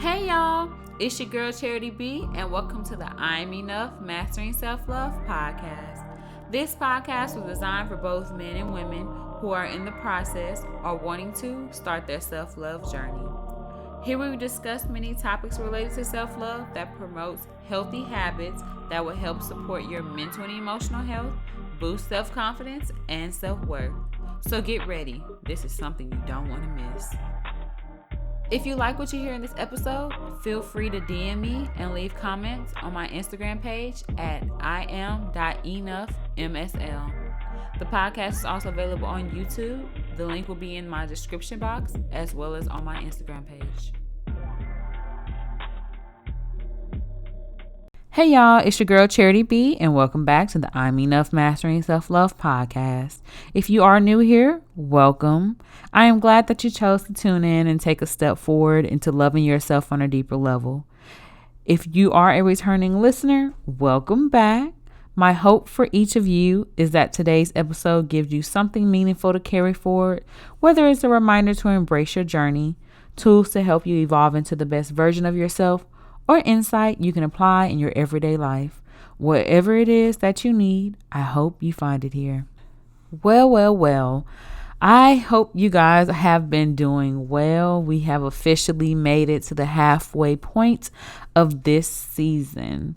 Hey y'all, it's your girl Charity B, and welcome to the I'm Enough Mastering Self-Love podcast. This podcast was designed for both men and women who are in the process or wanting to start their self-love journey. Here we discuss many topics related to self-love that promotes healthy habits that will help support your mental and emotional health, boost self-confidence, and self-worth. So get ready. This is something you don't want to miss. If you like what you hear in this episode, feel free to DM me and leave comments on my Instagram page at iam.enoughmsl. The podcast is also available on YouTube. The link will be in my description box as well as on my Instagram page. Hey y'all, it's your girl Charity B, and welcome back to the I'm Enough Mastering Self-Love podcast. If you are new here, welcome. I am glad that you chose to tune in and take a step forward into loving yourself on a deeper level. If you are a returning listener, welcome back. My hope for each of you is that today's episode gives you something meaningful to carry forward, whether it's a reminder to embrace your journey, tools to help you evolve into the best version of yourself, or insight you can apply in your everyday life. Whatever it is that you need, I hope you find it here. Well. I hope you guys have been doing well. We have officially made it to the halfway point of this season.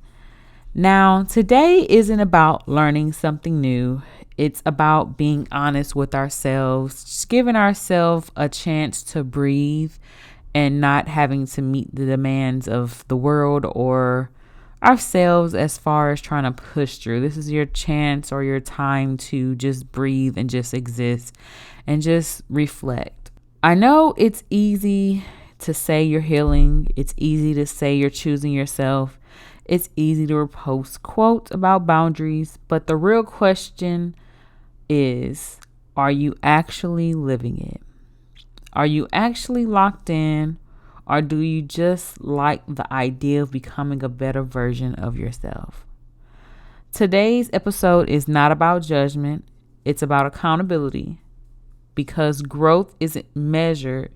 Now, today isn't about learning something new. It's about being honest with ourselves, just giving ourselves a chance to breathe and not having to meet the demands of the world or ourselves as far as trying to push through. This is your chance or your time to just breathe and just exist and just reflect. I know it's easy to say you're healing. It's easy to say you're choosing yourself. It's easy to post quotes about boundaries, but the real question is, are you actually living it? Are you actually locked in, or do you just like the idea of becoming a better version of yourself? Today's episode is not about judgment. It's about accountability, because growth isn't measured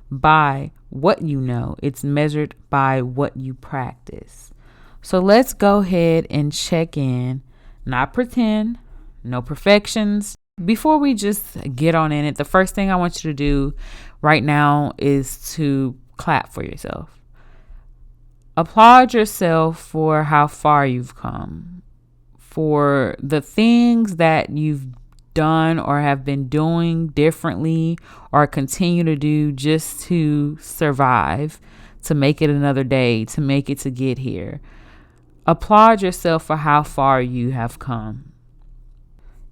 by what you know. It's measured by what you practice. So let's go ahead and check in, not pretend, no perfections. Before we just get on in it, the first thing I want you to do right now is to clap for yourself. Applaud yourself for how far you've come, for the things that you've done or have been doing differently or continue to do just to survive, to make it another day, to make it to get here. Applaud yourself for how far you have come.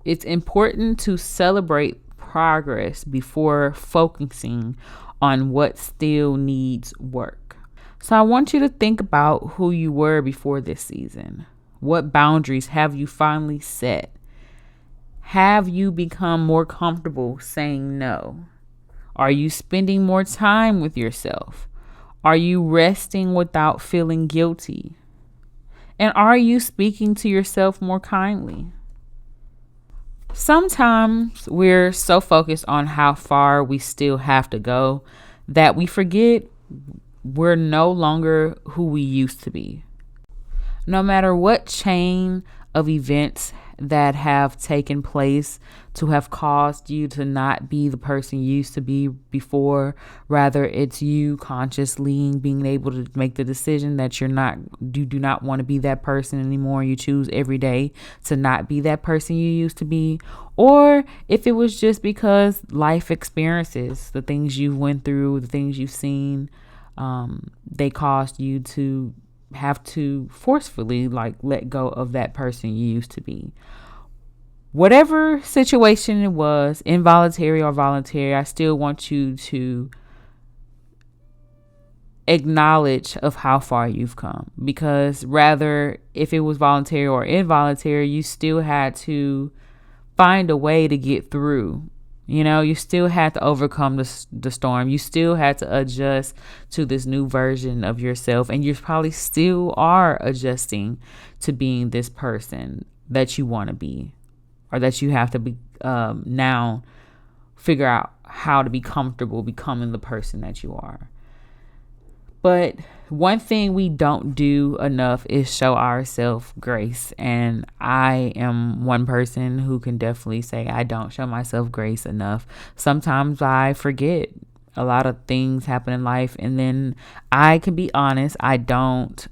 It's important to celebrate progress before focusing on what still needs work. So I want you to think about who you were before this season. What boundaries have you finally set? Have you become more comfortable saying no? Are you spending more time with yourself? Are you resting without feeling guilty? And are you speaking to yourself more kindly? Sometimes we're so focused on how far we still have to go that we forget we're no longer who we used to be. No matter what chain of events that have taken place to have caused you to not be the person you used to be before, rather it's you consciously being able to make the decision that you do not want to be that person anymore. You choose every day to not be that person you used to be. Or if it was just because life experiences, the things you went through, the things you've seen, they caused you to have to forcefully let go of that person you used to be. Whatever situation it was, involuntary or voluntary, I still want you to acknowledge of how far you've come, because rather if it was voluntary or involuntary, you still had to find a way to get through. You still had to overcome the storm. You still had to adjust to this new version of yourself. And you probably still are adjusting to being this person that you want to be, or that you have to be now figure out how to be comfortable becoming the person that you are. But one thing we don't do enough is show ourselves grace. And I am one person who can definitely say I don't show myself grace enough. Sometimes I forget. A lot of things happen in life, and then I can be honest, I don't.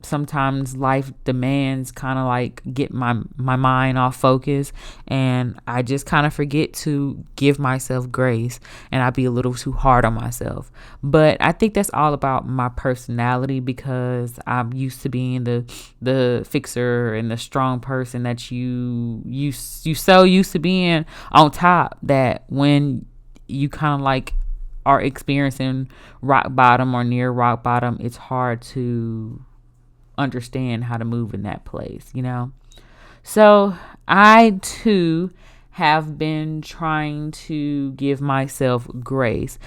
Sometimes life demands kind of like get my mind off focus, and I just kind of forget to give myself grace, and I be a little too hard on myself. But I think that's all about my personality, because I'm used to being the fixer and the strong person that you so used to being on top, that when you kind of like are experiencing rock bottom or near rock bottom, it's hard to understand how to move in that place, So I too have been trying to give myself grace.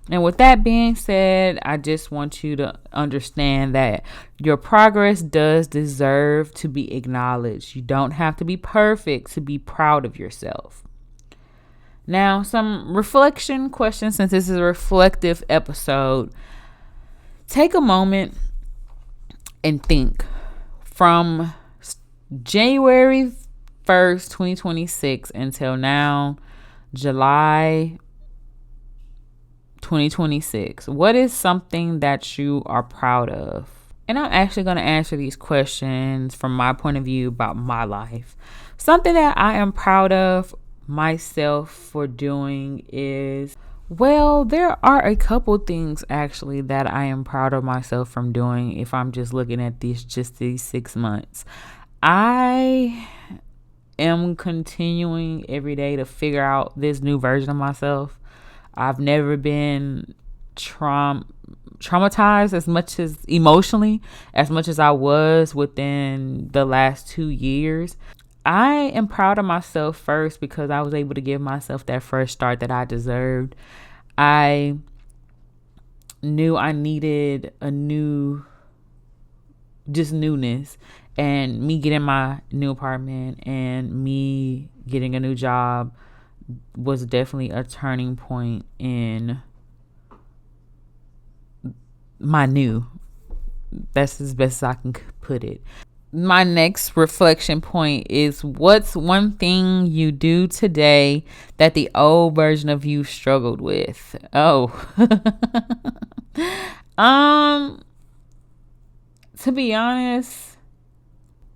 And with that being said, I just want you to understand that your progress does deserve to be acknowledged. You don't have to be perfect to be proud of yourself. Now, some reflection questions, since this is a reflective episode. Take a moment and think. From January 1st, 2026 until now, July 2026, what is something that you are proud of? And I'm actually going to answer these questions from my point of view about my life. Something that I am proud of myself for doing is, well, there are a couple things actually that I am proud of myself from doing. If I'm just looking at these 6 months, I am continuing every day to figure out this new version of myself. I've never been traumatized as much as emotionally as much as I was within the last 2 years. I am proud of myself first because I was able to give myself that fresh start that I deserved. I knew I needed a newness, and me getting my new apartment and me getting a new job was definitely a turning point in my new. That's as best as I can put it. My next reflection point is, what's one thing you do today that the old version of you struggled with? Oh, to be honest,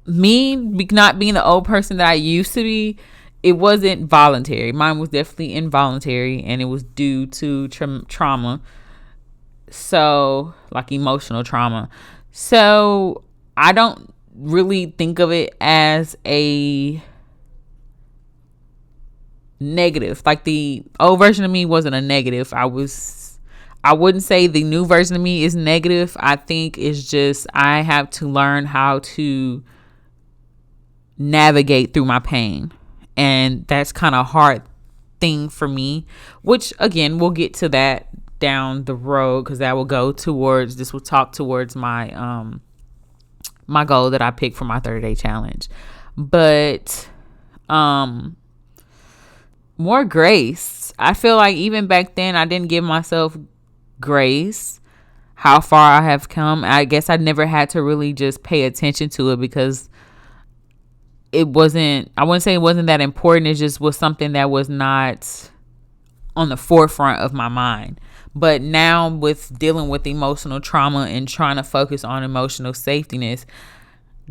me not being the old person that I used to be, it wasn't voluntary. Mine was definitely involuntary, and it was due to trauma. So, like emotional trauma. So, I don't really think of it as a negative. Like, the old version of me wasn't a negative. I wouldn't say the new version of me is negative. I think it's just I have to learn how to navigate through my pain. And that's kind of a hard thing for me, which again, we'll get to that down the road, because that will talk towards my my goal that I picked for my 30-day challenge. But more grace. I feel like even back then I didn't give myself grace. How far I have come. I guess I never had to really just pay attention to it, because I wouldn't say it wasn't that important. It just was something that was not on the forefront of my mind. But now, with dealing with emotional trauma and trying to focus on emotional safetyness,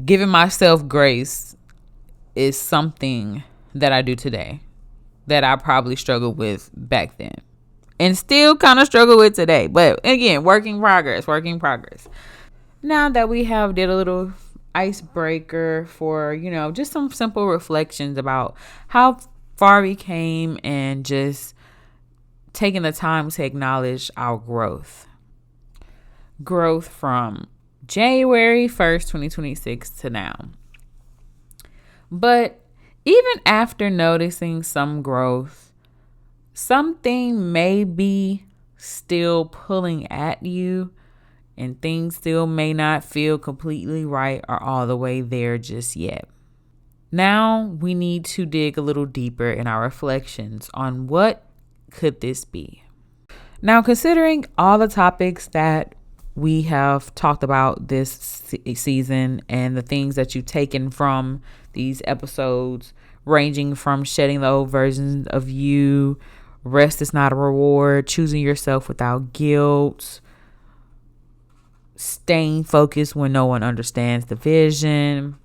giving myself grace is something that I do today that I probably struggled with back then, and still kind of struggle with today. But again, working progress. Now that we have did a little icebreaker for, just some simple reflections about how far we came, and just taking the time to acknowledge our growth from January 1st, 2026 to now. But even after noticing some growth, something may be still pulling at you, and things still may not feel completely right or all the way there just yet. Now we need to dig a little deeper in our reflections on what could this be. Now, considering all the topics that we have talked about this season and the things that you've taken from these episodes, ranging from shedding the old versions of you, rest is not a reward, choosing yourself without guilt, staying focused when no one understands the vision,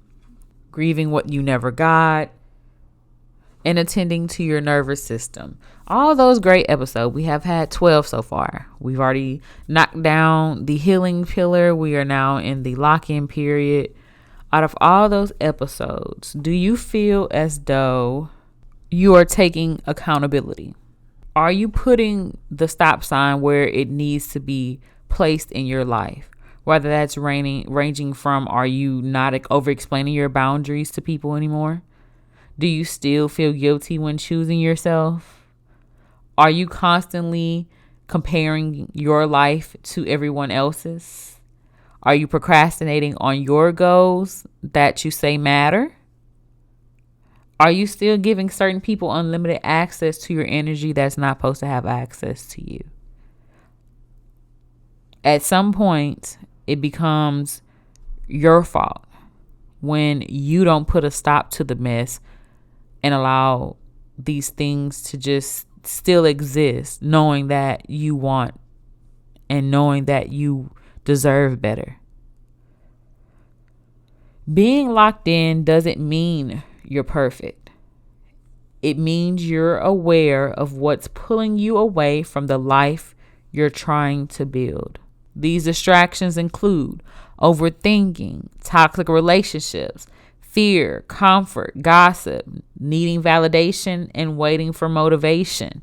grieving what you never got, and attending to your nervous system. All those great episodes. We have had 12 so far. We've already knocked down the healing pillar. We are now in the lock-in period. Out of all those episodes, do you feel as though you are taking accountability? Are you putting the stop sign where it needs to be placed in your life? Whether that's ranging from, are you not over-explaining your boundaries to people anymore? Do you still feel guilty when choosing yourself? Are you constantly comparing your life to everyone else's? Are you procrastinating on your goals that you say matter? Are you still giving certain people unlimited access to your energy that's not supposed to have access to you? At some point, it becomes your fault when you don't put a stop to the mess and allow these things to just still exist, knowing that you want and knowing that you deserve better. Being locked in doesn't mean you're perfect. It means you're aware of what's pulling you away from the life you're trying to build. These distractions include overthinking, toxic relationships, fear, comfort, gossip, needing validation, and waiting for motivation.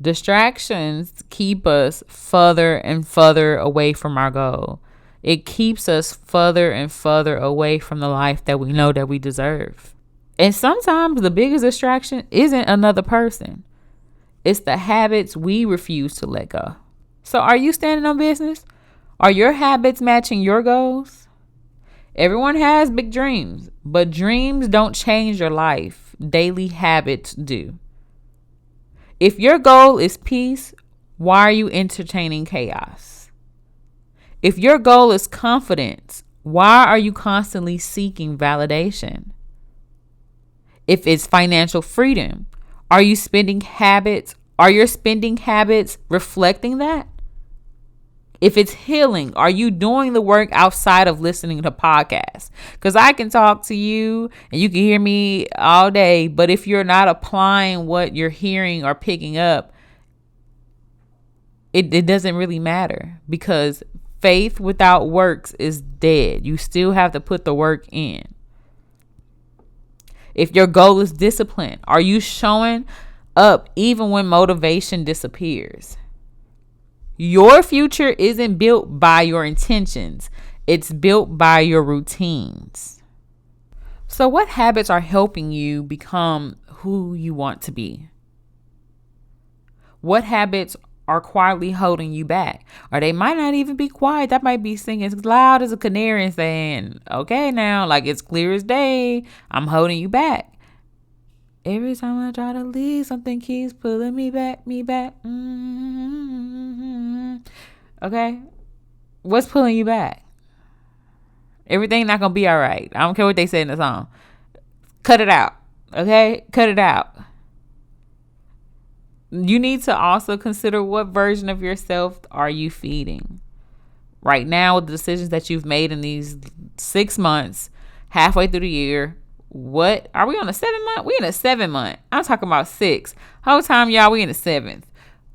Distractions keep us further and further away from our goal. It keeps us further and further away from the life that we know that we deserve. And sometimes the biggest distraction isn't another person. It's the habits we refuse to let go. So are you standing on business? Are your habits matching your goals? Everyone has big dreams, but dreams don't change your life. Daily habits do. If your goal is peace, why are you entertaining chaos? If your goal is confidence, why are you constantly seeking validation? If it's financial freedom, are your spending habits reflecting that? If it's healing, are you doing the work outside of listening to podcasts? Because I can talk to you and you can hear me all day, but if you're not applying what you're hearing or picking up, it doesn't really matter, because faith without works is dead. You still have to put the work in. If your goal is discipline, are you showing up even when motivation disappears? Your future isn't built by your intentions. It's built by your routines. So what habits are helping you become who you want to be? What habits are quietly holding you back? Or they might not even be quiet. That might be singing as loud as a canary and saying, okay, now, like it's clear as day, I'm holding you back. Every time I try to leave, something keeps pulling me back. Okay? What's pulling you back? Everything not going to be all right. I don't care what they say in the song. Cut it out. Okay? Cut it out. You need to also consider, what version of yourself are you feeding? Right now, with the decisions that you've made in these 6 months, halfway through the year, what are we on, a 7 month? We in a 7 month. I'm talking about 6. Whole time, y'all, we in the 7th.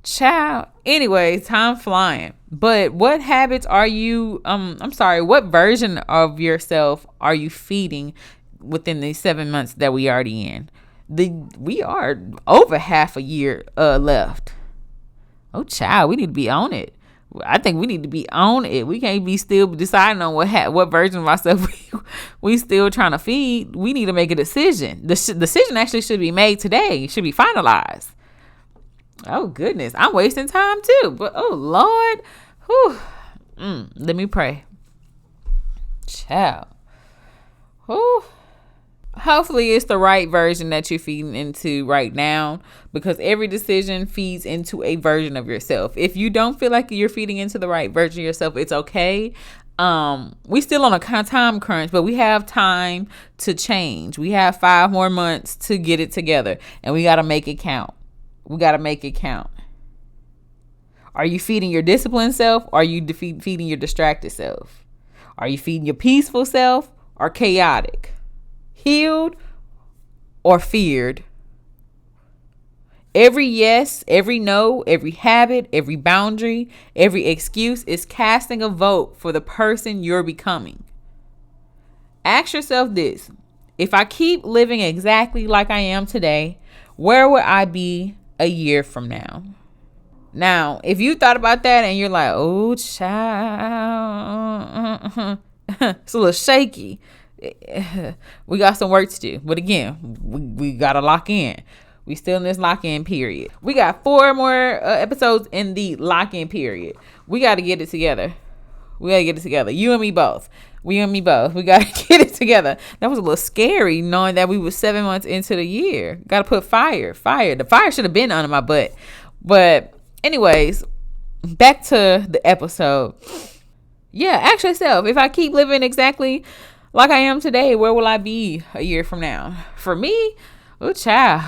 Child. Anyway, time flying. But what habits are you, what version of yourself are you feeding within these 7 months that we already in? We are over half a year left. Oh, child, we need to be on it. I think we need to be on it. We can't be still deciding on what version of ourselves we still trying to feed. We need to make a decision. The decision actually should be made today. It should be finalized. Oh, goodness. I'm wasting time, too. But, oh, Lord. Whew. Let me pray. Child. Whew. hopefully it's the right version that you're feeding into right now, because every decision feeds into a version of yourself. If you don't feel like you're feeding into the right version of yourself, it's okay. We still on a time crunch, but we have time to change. We have 5 more months to get it together, and we got to make it count. Are you feeding your disciplined self, or are you feeding your distracted self? Are you feeding your peaceful self or chaotic? Healed or feared? Every yes, every no, every habit, every boundary, every excuse is casting a vote for the person you're becoming. Ask yourself this: if I keep living exactly like I am today, where would I be a year from now? Now, if you thought about that and you're like, oh, child, it's a little shaky. We got some work to do. But again, we got to lock in. We still in this lock-in period. We got 4 more episodes in the lock-in period. We got to get it together. You and me both. We got to get it together. That was a little scary, knowing that we were 7 months into the year. Got to put fire. The fire should have been under my butt. But anyways, back to the episode. Yeah, ask yourself, if I keep living exactly like I am today, where will I be a year from now? For me, oh child,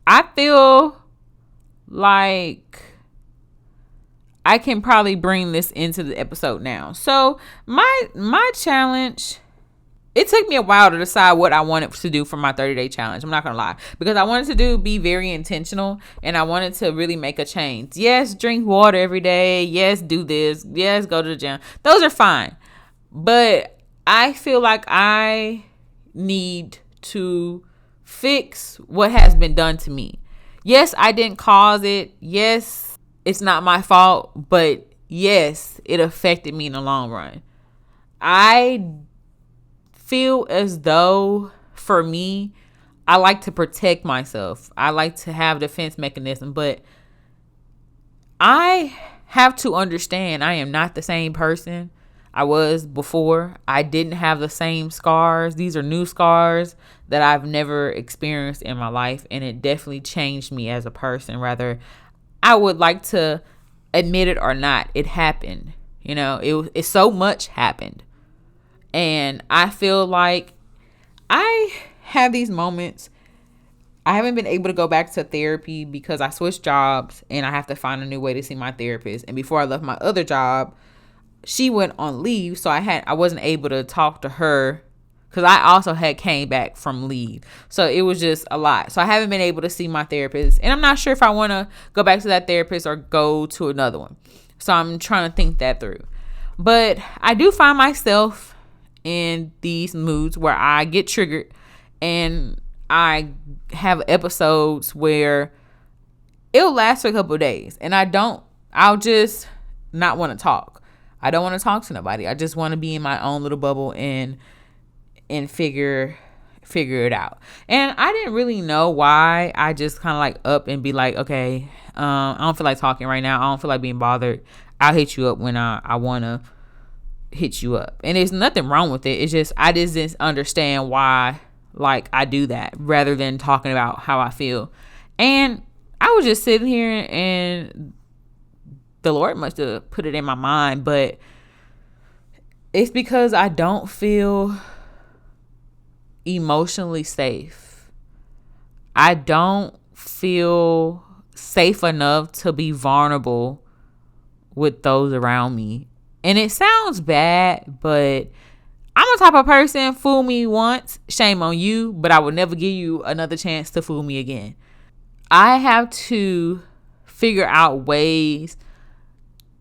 I feel like I can probably bring this into the episode now. So my challenge, it took me a while to decide what I wanted to do for my 30-day challenge. I'm not going to lie. Because I wanted to be very intentional, and I wanted to really make a change. Yes, drink water every day. Yes, do this. Yes, go to the gym. Those are fine. But I feel like I need to fix what has been done to me. Yes, I didn't cause it. Yes, it's not my fault. But yes, it affected me in the long run. I feel as though, for me, I like to protect myself. I like to have defense mechanism, but I have to understand I am not the same person I was before. I didn't have the same scars. These are new scars that I've never experienced in my life, and it definitely changed me as a person. Rather, I would like to admit it or not, it happened. It so much happened. And I feel like I have these moments. I haven't been able to go back to therapy because I switched jobs and I have to find a new way to see my therapist. And before I left my other job, she went on leave. So I wasn't able to talk to her because I also had came back from leave. So it was just a lot. So I haven't been able to see my therapist. And I'm not sure if I want to go back to that therapist or go to another one. So I'm trying to think that through. But I do find myself in these moods where I get triggered, and I have episodes where it'll last for a couple of days, and I'll just not want to talk. I don't want to talk to nobody. I just want to be in my own little bubble and figure it out. And I didn't really know why. I just kind of like up and be like, okay, I don't feel like talking right now. I don't feel like being bothered. I'll hit you up when I want to hit you up. And there's nothing wrong with it. It's just I just didn't understand why like I do that rather than talking about how I feel. And I was just sitting here, and the Lord must have put it in my mind, but it's because I don't feel emotionally safe. I don't feel safe enough to be vulnerable with those around me. And it sounds bad, but I'm the type of person, fool me once, shame on you, but I will never give you another chance to fool me again. I have to figure out ways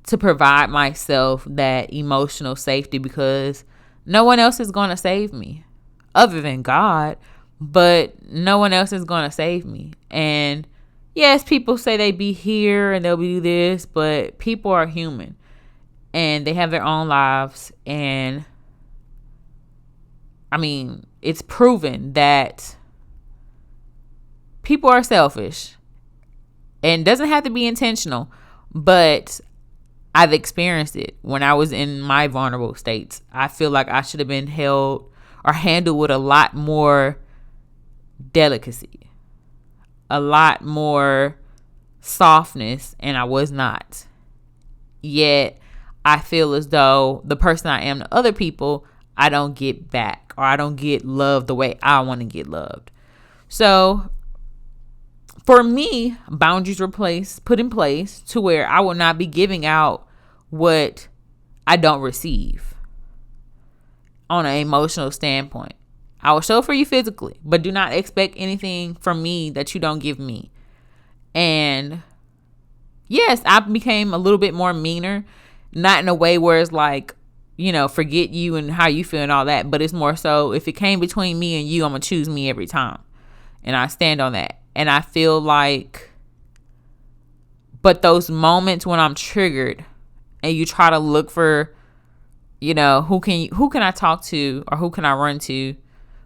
to provide myself that emotional safety, because no one else is going to save me other than God, but no one else is going to save me. And yes, people say they be here and they'll be this, but people are human. And they have their own lives. And I mean, it's proven that people are selfish. And it doesn't have to be intentional. But I've experienced it when I was in my vulnerable states. I feel like I should have been held or handled with a lot more delicacy, a lot more softness, and I was not. Yet I feel as though the person I am to other people, I don't get back, or I don't get loved the way I want to get loved. So for me, boundaries were put in place to where I will not be giving out what I don't receive on an emotional standpoint. I will show for you physically, but do not expect anything from me that you don't give me. And yes, I became a little bit more meaner, not in a way where it's like, forget you and how you feel and all that, but it's more so if it came between me and you, I'm going to choose me every time. And I stand on that. And I feel like, but those moments when I'm triggered and you try to look for, who can I talk to, or who can I run to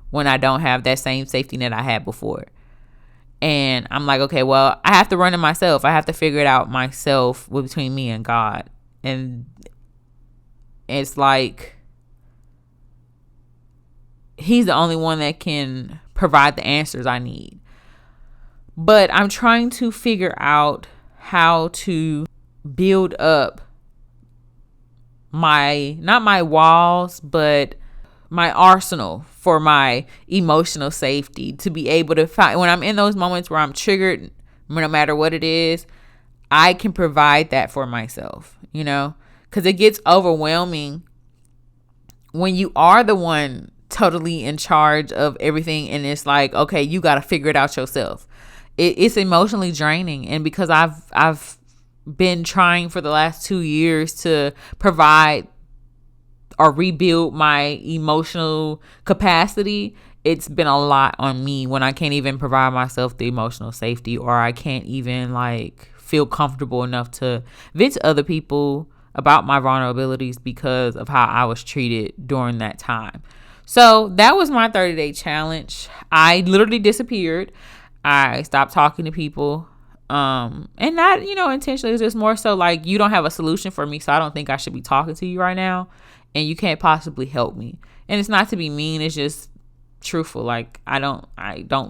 when I don't have that same safety net I had before. And I'm like, okay, well, I have to run to myself. I have to figure it out myself between me and God. And it's like, he's the only one that can provide the answers I need. But I'm trying to figure out how to build up not my walls, but my arsenal for my emotional safety, to be able to find, when I'm in those moments where I'm triggered, no matter what it is, I can provide that for myself, because it gets overwhelming when you are the one totally in charge of everything. And it's like, okay, you got to figure it out yourself. It's emotionally draining. And because I've been trying for the last 2 years to provide or rebuild my emotional capacity, it's been a lot on me when I can't even provide myself the emotional safety, or I can't even feel comfortable enough to vent to other people about my vulnerabilities because of how I was treated during that time. So that was my 30-day challenge. I literally disappeared. I stopped talking to people. And not, intentionally. It's just more so like, you don't have a solution for me, so I don't think I should be talking to you right now. And you can't possibly help me. And it's not to be mean. It's just truthful. Like, I don't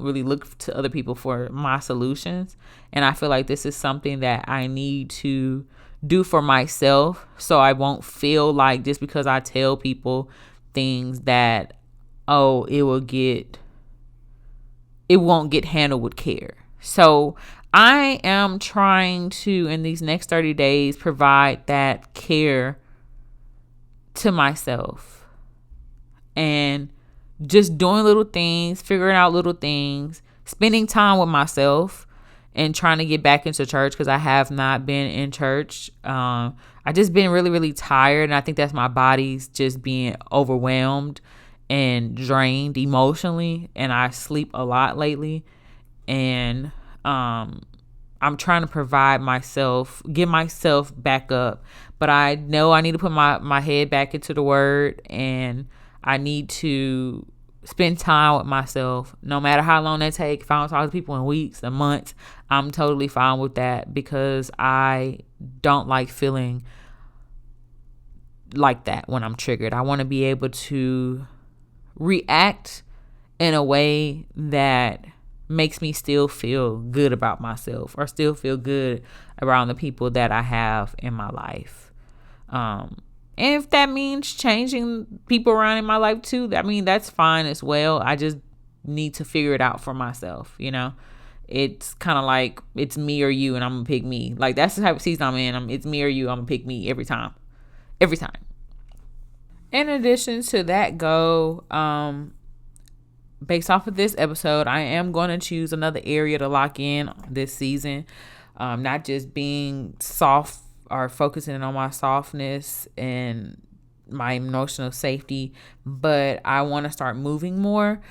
really look to other people for my solutions. And I feel like this is something that I need to do for myself, so I won't feel like just because I tell people things that, it won't get handled with care. So I am trying to, in these next 30 days, provide that care to myself, and just doing little things, figuring out little things, spending time with myself, and trying to get back into church, because I have not been in church. I just been really, really tired, and I think that's my body's just being overwhelmed and drained emotionally, and I sleep a lot lately. And I'm trying to get myself back up, but I know I need to put my head back into the word, and I need to spend time with myself, no matter how long that takes. If I don't talk to people in weeks and months, I'm totally fine with that, because I don't like feeling like that when I'm triggered. I want to be able to react in a way that makes me still feel good about myself, or still feel good around the people that I have in my life. And if that means changing people around in my life too, that's fine as well. I just need to figure it out for myself. It's kind of like, it's me or you, and I'm gonna pick me. Like, that's the type of season I'm in. It's me or you. I'm gonna pick me every time. In addition to that goal, based off of this episode, I am going to choose another area to lock in this season. Not just being soft or focusing on my softness and my emotional safety, but I want to start moving more.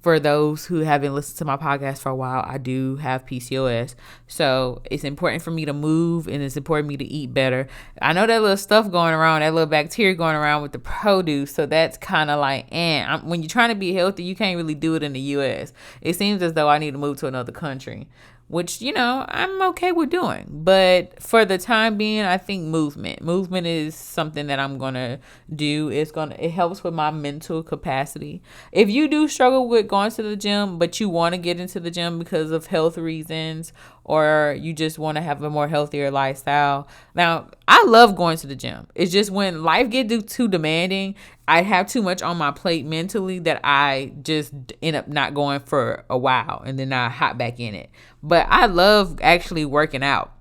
For those who haven't listened to my podcast for a while, I do have PCOS. So it's important for me to move, and it's important for me to eat better. I know that little stuff going around, that little bacteria going around with the produce. So that's kind of like, when you're trying to be healthy, you can't really do it in the U.S. It seems as though I need to move to another country, which, I'm okay with doing. But for the time being, I think movement is something that I'm going to do. It helps with my mental capacity. If you do struggle with going to the gym, but you want to get into the gym because of health reasons, or you just want to have a more healthier lifestyle. Now, I love going to the gym. It's just when life gets too demanding, I have too much on my plate mentally that I just end up not going for a while, and then I hop back in it. But I love actually working out.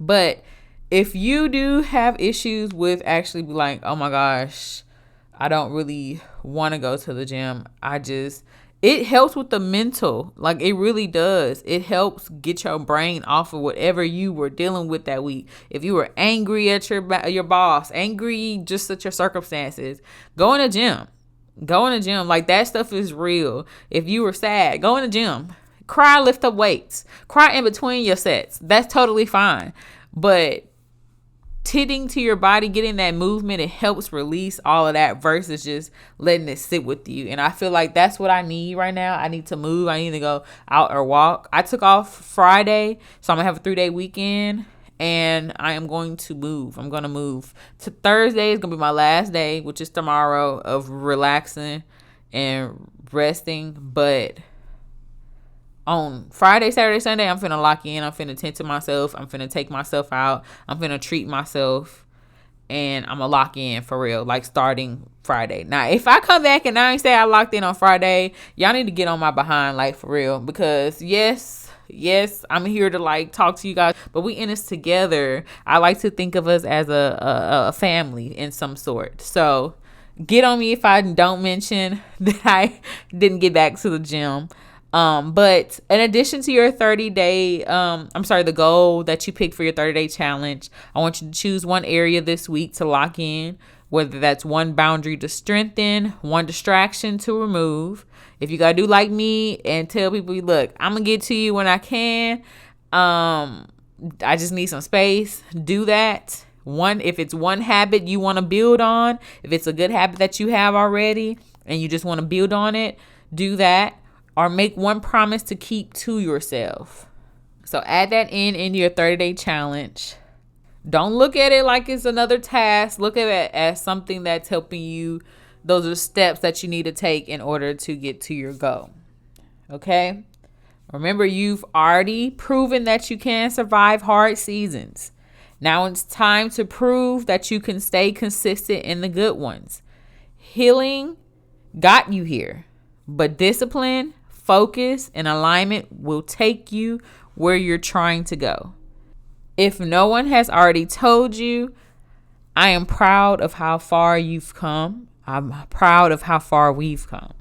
But if you do have issues with actually be like, oh my gosh, I don't really want to go to the gym. It helps with the mental. Like, it really does. It helps get your brain off of whatever you were dealing with that week. If you were angry at your boss, angry just at your circumstances, go in the gym. Go in the gym. Like, that stuff is real. If you were sad, go in the gym. Cry, lift up weights. Cry in between your sets. That's totally fine. But tending to your body, getting that movement, it helps release all of that versus just letting it sit with you. And I feel like that's what I need right now. I need to move. I need to go out or walk. I took off Friday, so I'm going to have a 3-day weekend, and I am going to move. I'm going to move. To Thursday is going to be my last day, which is tomorrow, of relaxing and resting. But on Friday, Saturday, Sunday, I'm finna lock in. I'm finna tend to myself. I'm finna take myself out. I'm finna treat myself. And I'm gonna lock in for real, like starting Friday. Now, if I come back and I ain't say I locked in on Friday, y'all need to get on my behind, like, for real. Because yes, I'm here to like talk to you guys, but we in this together. I like to think of us as a family in some sort. So get on me if I don't mention that I didn't get back to the gym. But in addition to your 30-day, the goal that you pick for your 30-day challenge, I want you to choose one area this week to lock in, whether that's one boundary to strengthen, one distraction to remove. If you gotta do like me and tell people, look, I'm gonna get to you when I can. I just need some space. Do that. If it's one habit you want to build on, if it's a good habit that you have already and you just want to build on it, do that. Or make one promise to keep to yourself. So add that into your 30-day challenge. Don't look at it like it's another task. Look at it as something that's helping you. Those are steps that you need to take in order to get to your goal. Okay? Remember, you've already proven that you can survive hard seasons. Now it's time to prove that you can stay consistent in the good ones. Healing got you here, but discipline, focus, and alignment will take you where you're trying to go. If no one has already told you, I am proud of how far you've come. I'm proud of how far we've come.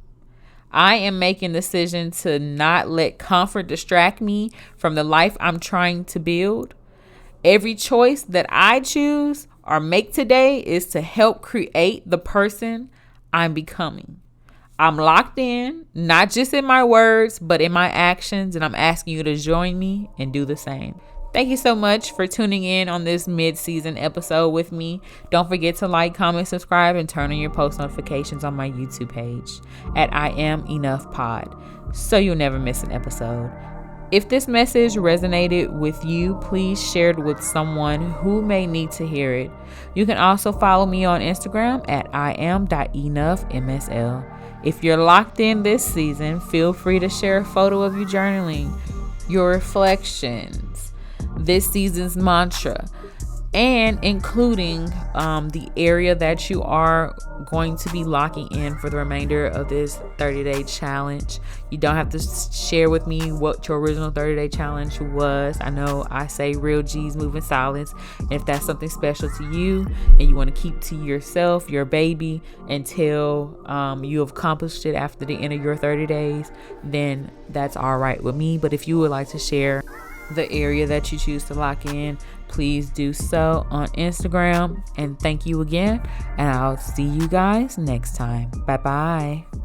I am making the decision to not let comfort distract me from the life I'm trying to build. Every choice that I choose or make today is to help create the person I'm becoming. I'm locked in, not just in my words, but in my actions, and I'm asking you to join me and do the same. Thank you so much for tuning in on this mid-season episode with me. Don't forget to like, comment, subscribe, and turn on your post notifications on my YouTube page at I Am Enough Pod, so you'll never miss an episode. If this message resonated with you, please share it with someone who may need to hear it. You can also follow me on Instagram at iam.enoughmsl. If you're locked in this season, feel free to share a photo of you journaling, your reflections, this season's mantra, and including the area that you are going to be locking in for the remainder of this 30-day challenge. You don't have to share with me what your original 30-day challenge was. I know I say real G's move in silence. And if that's something special to you and you want to keep to yourself, your baby, until you have accomplished it after the end of your 30 days, then that's all right with me. But if you would like to share the area that you choose to lock in, please do so on Instagram. And thank you again, and I'll see you guys next time. Bye bye.